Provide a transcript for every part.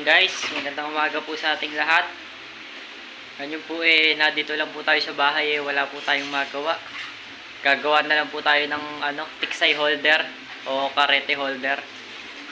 hapon guys, magandang umaga po sa ating lahat. Ngayon po nandito lang po tayo sa bahay wala po tayong magawa. Gagawa na lang po tayo ng tiksay holder o karete holder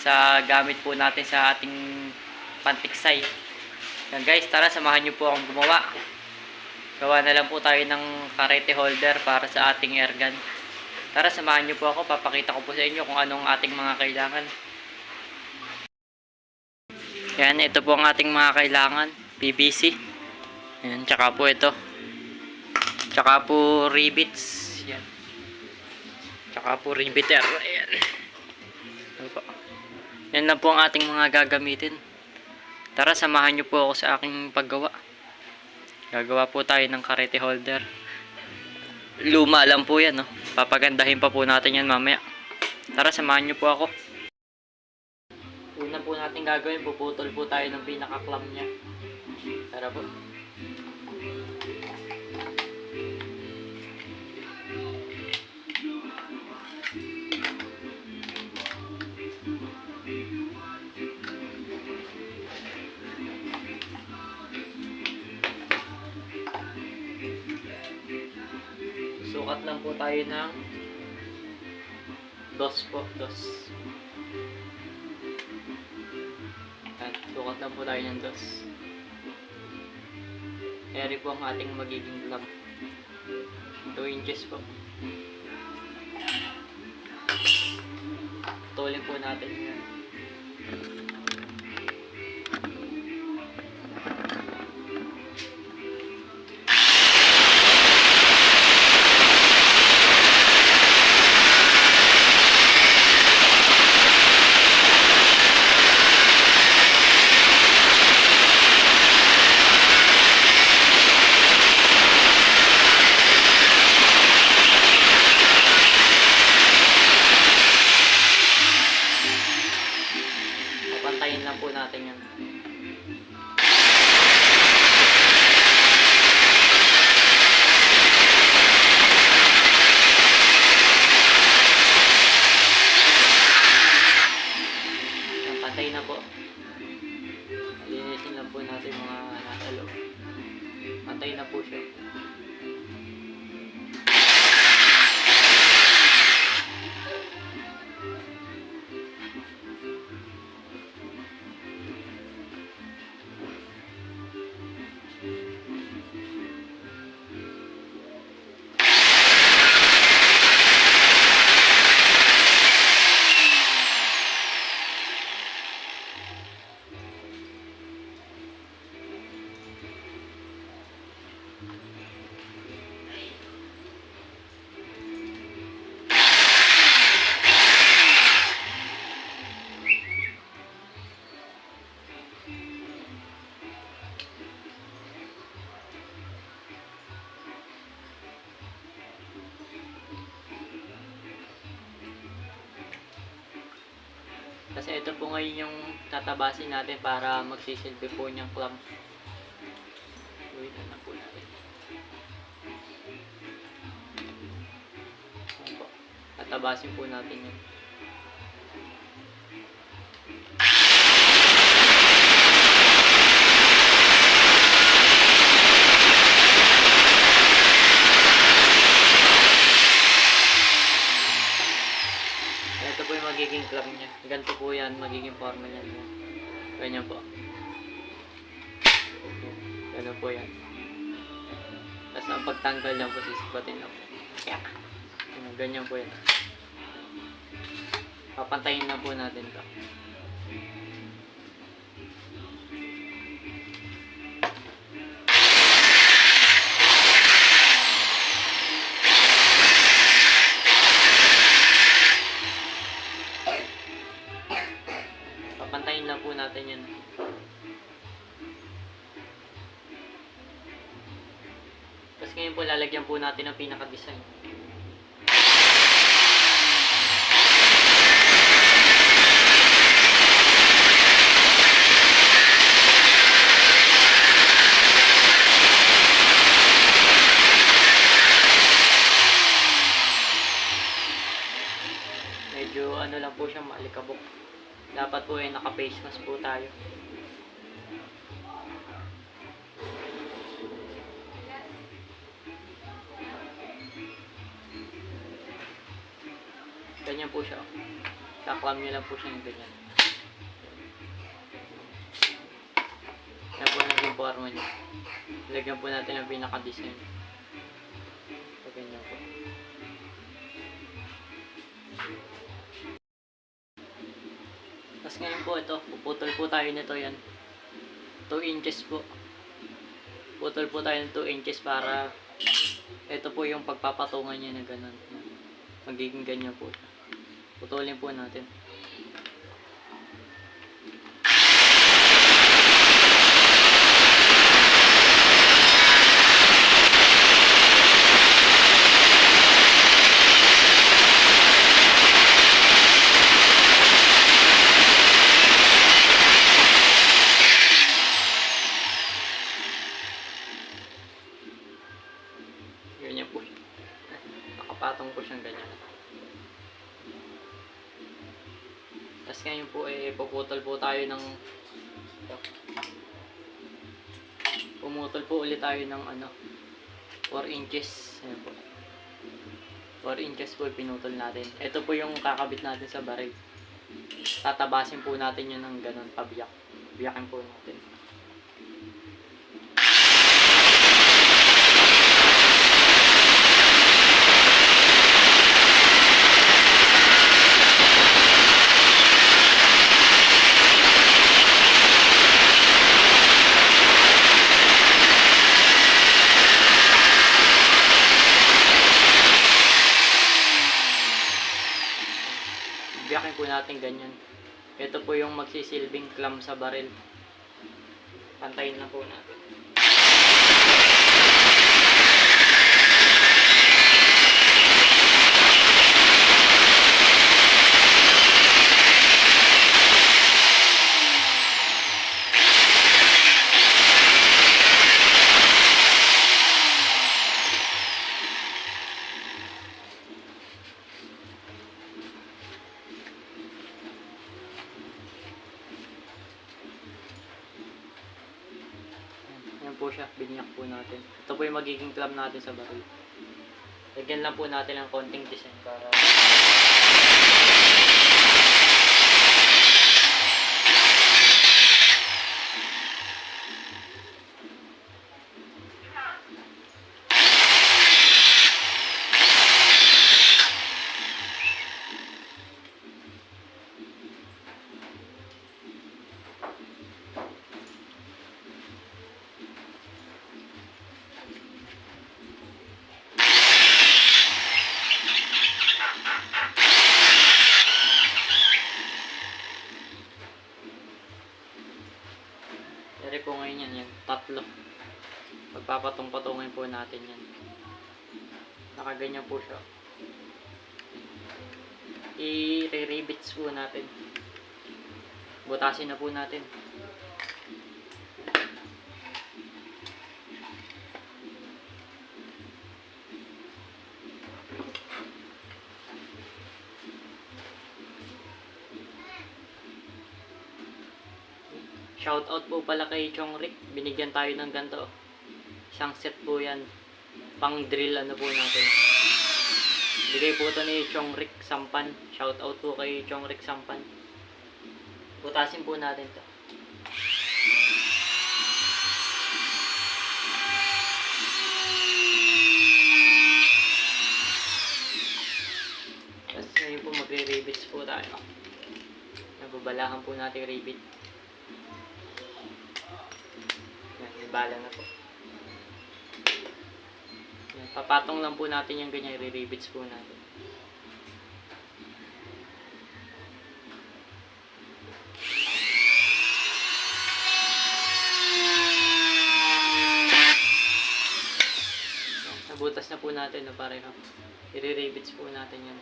sa gamit po natin sa ating pantiksay. Yan guys, tara samahan niyo po akong gumawa. Gawa na lang po tayo ng karete holder para sa ating airgun. Tara samahan niyo po ako, papakita ko po sa inyo kung anong ating mga kailangan. Yan, ito po ang ating mga kailangan. PVC. Yan, tsaka po ito. Tsaka po rivets. Yan. Tsaka po riveter. Ayan. Yan lang po ang ating mga gagamitin. Tara, samahan nyo po ako sa aking paggawa. Gagawa po tayo ng karete holder. Luma lang po yan, no? Papagandahin pa po natin yan mamaya. Tara, samahan nyo po ako. Una po natin gagawin, puputol po tayo ng pinaka-clamp niya. Tara po. Sukat lang po tayo ng dos po, dos. Sukat lang po tayo ng dos. Eri po ang ating magiging clamp. 2 inches po. Putulin po natin yan. Papantayin lang po natin yan. Pantay na po. Linisin lang po natin mga nasa loob. Pantay na po siya. Kasi ito po ngayon yung tatabasin natin para magsisilbi po niyang clamp. Uy, na po natin. Tatabasin po natin yun. Ito po yung magiging clamp niya. Ganito po yan, magiging forma niya. Ganyan po. Ganyan po yan. Tapos ang pagtanggal niya po, sisipatin na po. Ganyan po yan. Papantayin na po natin ito. Papantayin lang po natin yan. Tapos ngayon po lalagyan po natin ang pinaka-design. Medyo ano lang po siya, maalikabok. Dapat po naka-face mask po tayo. Ganyan po siya. Kaklam nyo lang po siya ng ganyan. Yan po naging forma niya. Lagyan po natin ang pinaka-design. So, ganyan po. Tapos ngayon po ito, puputol po tayo nito yan. 2 inches po. Putol po tayo ng 2 inches para ito po yung pagpapatungan niya na ganun. Magiging ganyan po. Putulin po natin. Ganyan po. Nakapatong po siyang ganyan. Tapos ngayon po puputol po tayo ng pumutol po ulit tayo ng 4 inches. Ayan po. 4 inches po pinutol natin. Ito po yung kakabit natin sa baril. Tatabasin po natin yun ng ganun pabiyak. Biyakin po natin. Biyakin po natin ganyan. Ito po yung magsisilbing clamp sa baril. Pantayin na po natin. Yan po siya, binyak po natin. Ito po yung magiging clamp natin sa baril. Lagyan lang po natin ng konting design para Dari po ngayon yan, tatlo. Pagpapatong-patungin po natin yan. Nakaganyan po siya. I-re-rivets po natin. Butasin na po natin. Shoutout po pala kay Chong Rick. Binigyan tayo ng ganito. Isang set po yan. Pang drill po natin. Bigay po ito ni Chong Rick Sampan. Shoutout po kay Chong Rick Sampan. Butasin po natin to. Tapos ngayon po magre-rivets po tayo. Nababalahan po natin rivet. Bala na po. Yan, papatong lang po natin yung ganyan, re-rivets po natin. Yan, nabutas na po natin na pareho. I-rivets po natin yan.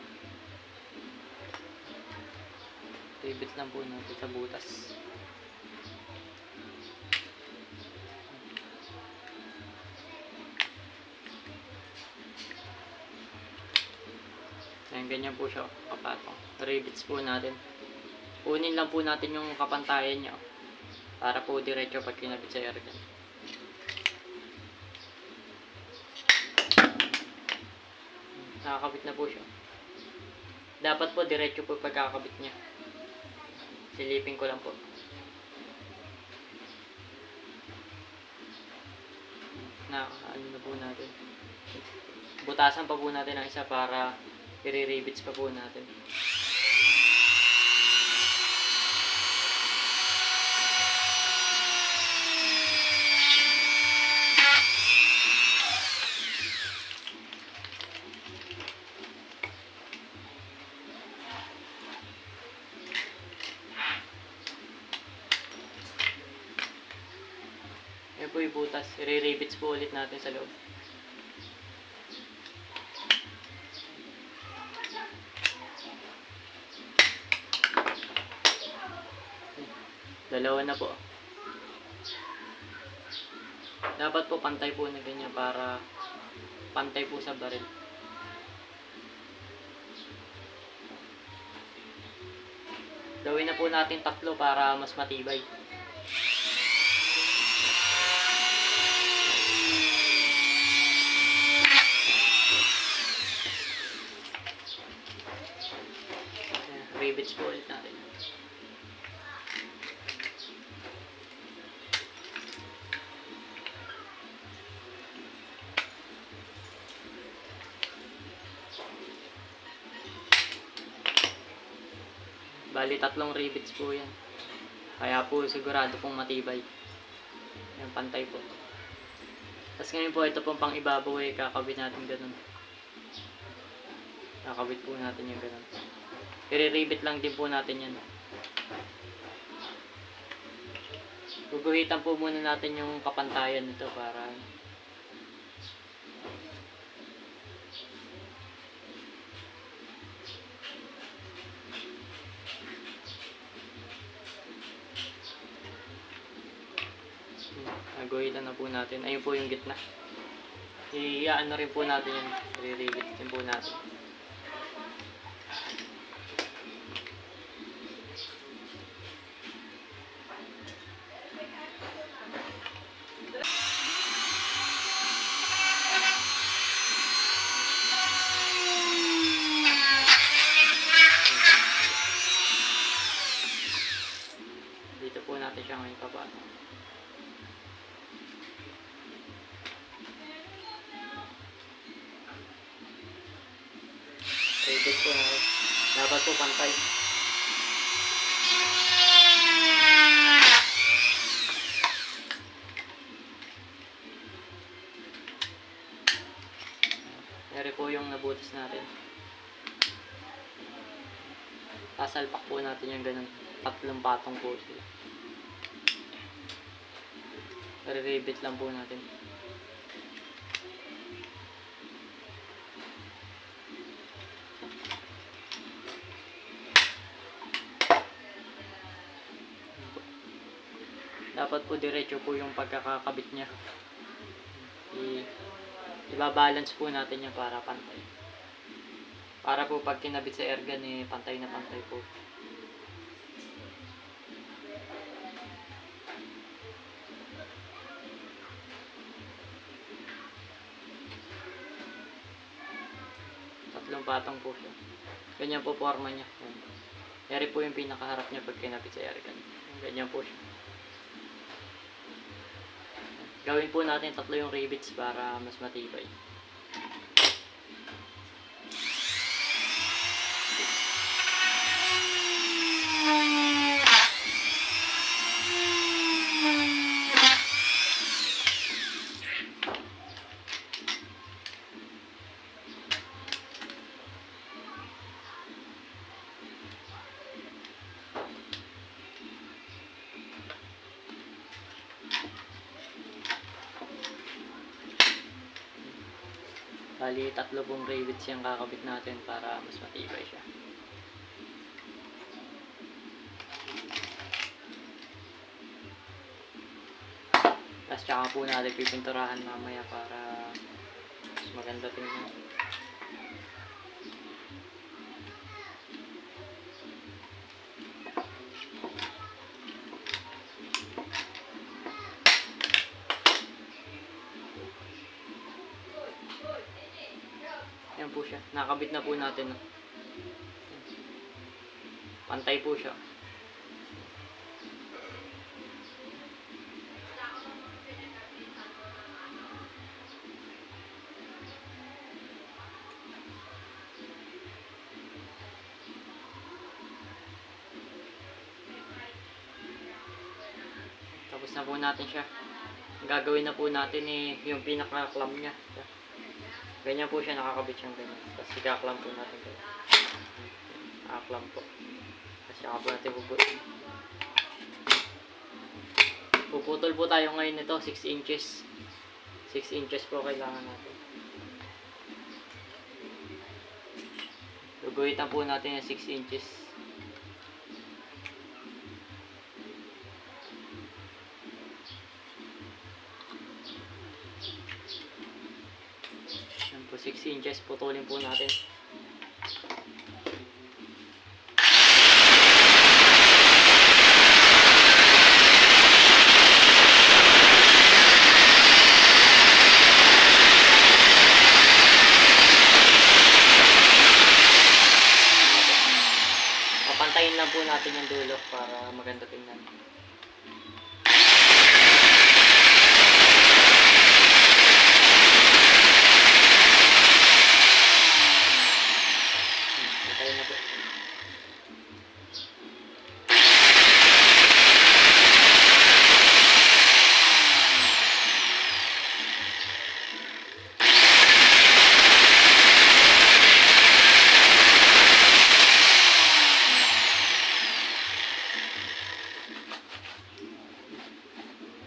Rivets lang po natin sa butas. Ayan, ganyan po siya, kapatong. Rivets po natin. Kunin lang po natin yung kapantayan niya. Para po diretso pag kinabit sa airgun. Nakakabit na po siya. Dapat po diretso po pagkakabit niya. Silipin ko lang po. Na ano na po natin. Butasan pa po natin ang isa para i-rivets pa po natin. Yan po ibutas. I-rivets po ulit natin sa loob. Dalawa na po. Dapat po pantay po na ganyan para pantay po sa baril. Gawin na po natin 3 para mas matibay. Rivets po ulit natin. Bali 3 rivets po yan. Kaya po sigurado pong matibay. Yan, pantay po. Tapos ngayon po ito pong pang ibabaw kakabit natin ganun. Kakabit po natin yung ganun. I-rivets lang din po natin yan. Guguhitan po muna natin yung kapantayan nito para guhitan na po natin. Ayun po yung gitna. I-ano rin po natin yun. I-rivets din po natin. Dito po natin siya ngayon papasok. Rivet po na. Dapat po pantay. Yari po yung nabutas natin. Sasalpak po natin yung ganun. 3 patong po sila. Rivet lang po natin. Dapat po diretso po yung pagkakakabit niya. Ibabalance po natin yan para pantay. Para po pag kinabit sa airgun pantay na pantay po. Tatlong patong po siya. Ganyan po forma niya. Yari po yung pinakaharap niya pag kinabit sa airgun. Ganyan po siya. Gawin po natin 3 yung rivets para mas matibay. Bali 3 pong rivets yung kakabit natin para mas matibay siya. Tapos tsaka po natin pipinturahan mamaya para mas maganda tingnan. Yan po siya. Nakabit na po natin. Pantay po siya. Tapos na po natin siya. Ang gagawin na po natin yung pinaka-clamp niya. Ganyan po siya, nakakabit siyang ganyan. Tapos i-clamp po natin ganyan. Naka-clamp po. Tapos saka po natin bubuin. Puputol po tayo ngayon nito, 6 inches. 6 inches po kailangan natin. Guguhitan po natin yung 6 inches. Yan po, 6 inches, putulin po natin. Papantayin lang po natin yung dulo para maganda tingnan. Pantayin na po.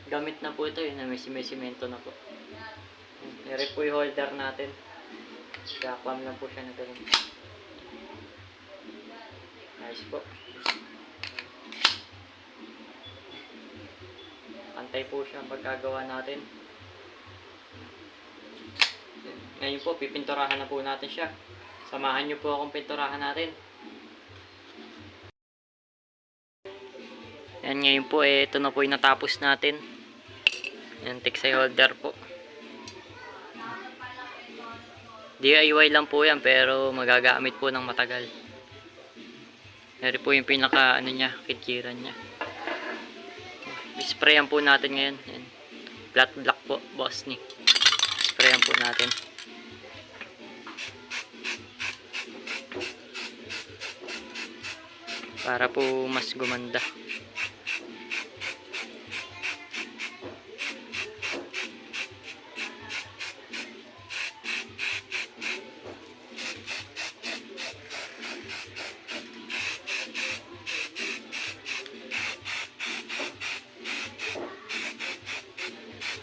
Gamit na po ito, yun na may simento na po. Ere po yung holder natin. Kaklam lang po siya na ganun. Nice po. Pantay po siya ang pagkagawa natin. Ngayon po, pipinturahan na po natin siya. Samahan nyo po akong pinturahan natin. Yan, ngayon po, ito na po yung natapos natin. Yan, tiksay holder po. DIY lang po yan, pero magagamit po ng matagal. Yan po yung pinaka, kitkiran niya. Sprayan po natin ngayon. Yan. Flat black po, boss ni. Sprayan po natin. Para po mas gumanda.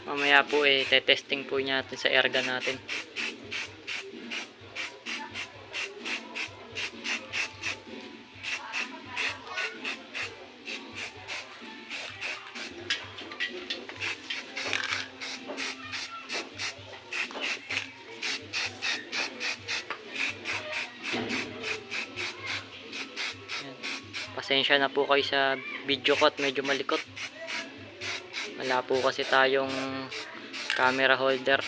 Mamaya po te-testing po natin sa erga natin. Pasensya na po kayo sa video ko at medyo malikot. Wala po kasi tayong camera holder.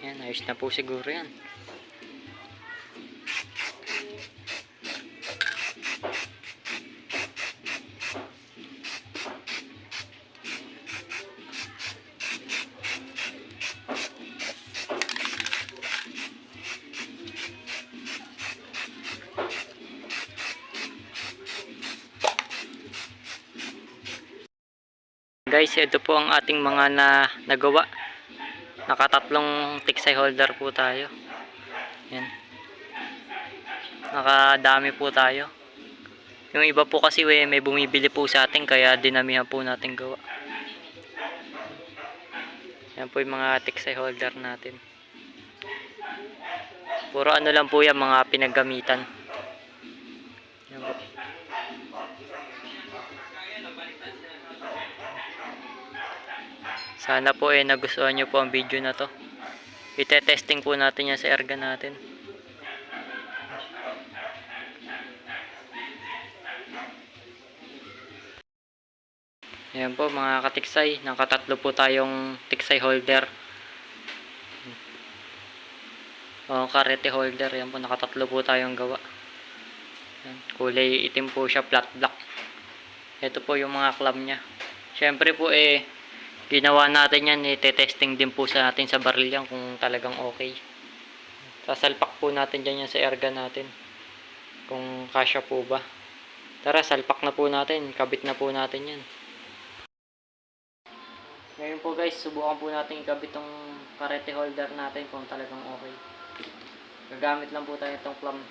Yan, ayos na po siguro yan. Guys, ito po ang ating mga nagawa. Nakatatlong tiksay holder po tayo. Yan. Nakadami po tayo. Yung iba po kasi may bumibili po sa atin, kaya dinamihan po natin gawa. Yan po yung mga tiksay holder natin. Puro ano lang po yan, mga pinaggamitan. Yan po. Sana po nagustuhan nyo po ang video na to. Ite-testing po natin yan sa erga natin. Ayan po mga katiksay, nakatatlo po tayong tiksay holder. O karete holder. Yan po, nakatatlo po tayong gawa. Yan. Kulay itim po siya, flat black. Ito po yung mga clamp niya. Syempre po ginawa natin yan, testing din po sa natin sa baril yan kung talagang okay. Sasalpak po natin dyan yan sa erga natin. Kung kasya po ba. Tara, salpak na po natin. Kabit na po natin yan. Ngayon po guys, subukan po natin ikabit tong karete holder natin kung talagang okay. Gagamit lang po tayo itong clamp.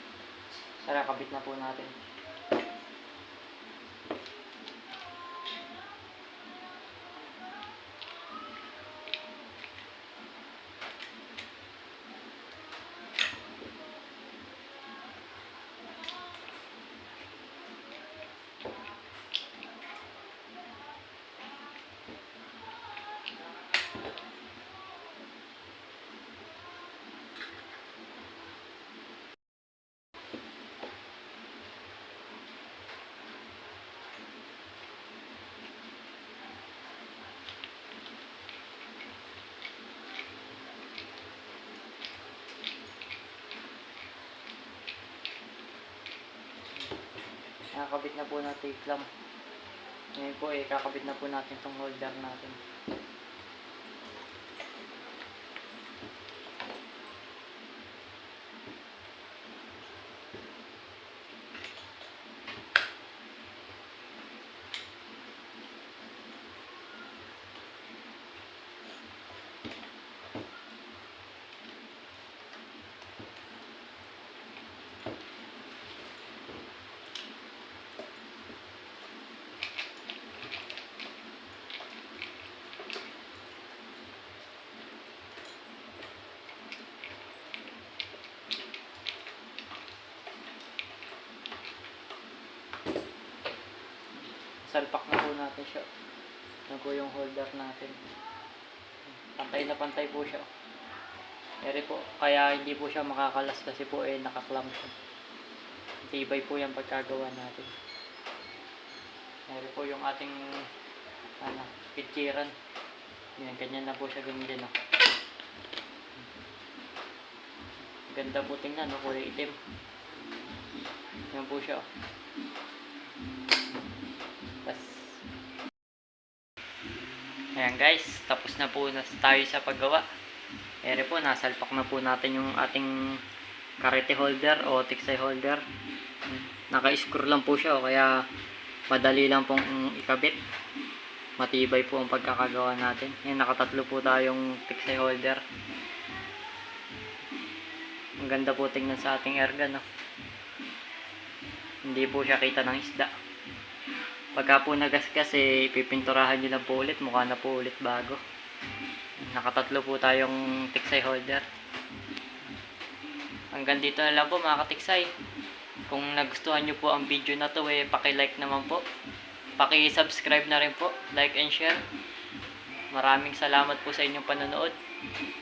Tara, kabit na po natin. Nakakabit na po natin yung clamp. Ngayon po kakabit na po natin itong holder natin. Salpak na po natin siya. Yan po yung holder natin. Pantay na pantay po siya. Eri po, kaya hindi po siya makakalas kasi po nakaklamp siya. Tibay po yung pagkagawa natin. Eri po yung ating pitsiran. Yan, ganyan na po siya, ganyan din. Ganda po tingnan, kulay itim. Yan po siya. Ayan guys, tapos na po tayo sa paggawa. Ere po, nasalpak na po natin yung ating karete holder o tiksay holder. Naka-screw lang po siya, kaya madali lang pong ikabit. Matibay po ang pagkakagawa natin. Ayan, nakatatlo po tayong tiksay holder. Ang ganda po tingnan sa ating erga, no? Hindi po siya kita ng isda. Pagka po nagasgas, pipinturahan nyo lang po ulit. Mukha na po ulit bago. Nakatatlo po tayong tiksay holder. Hanggang dito na lang po mga katiksay. Kung nagustuhan nyo po ang video na to, paki-like naman po. Paki-subscribe na rin po. Like and share. Maraming salamat po sa inyong panonood.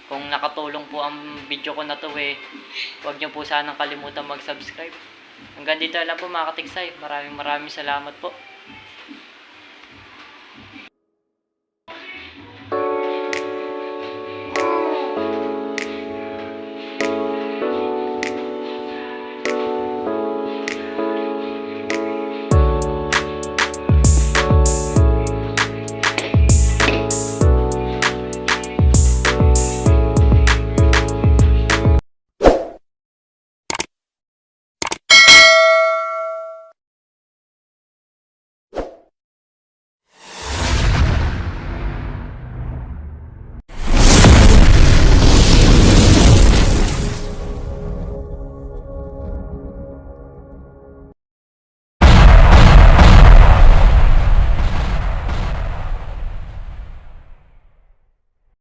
Kung nakatulong po ang video ko na to, huwag nyo po sanang kalimutan mag-subscribe. Hanggang dito na lang po mga katiksay. Maraming salamat po.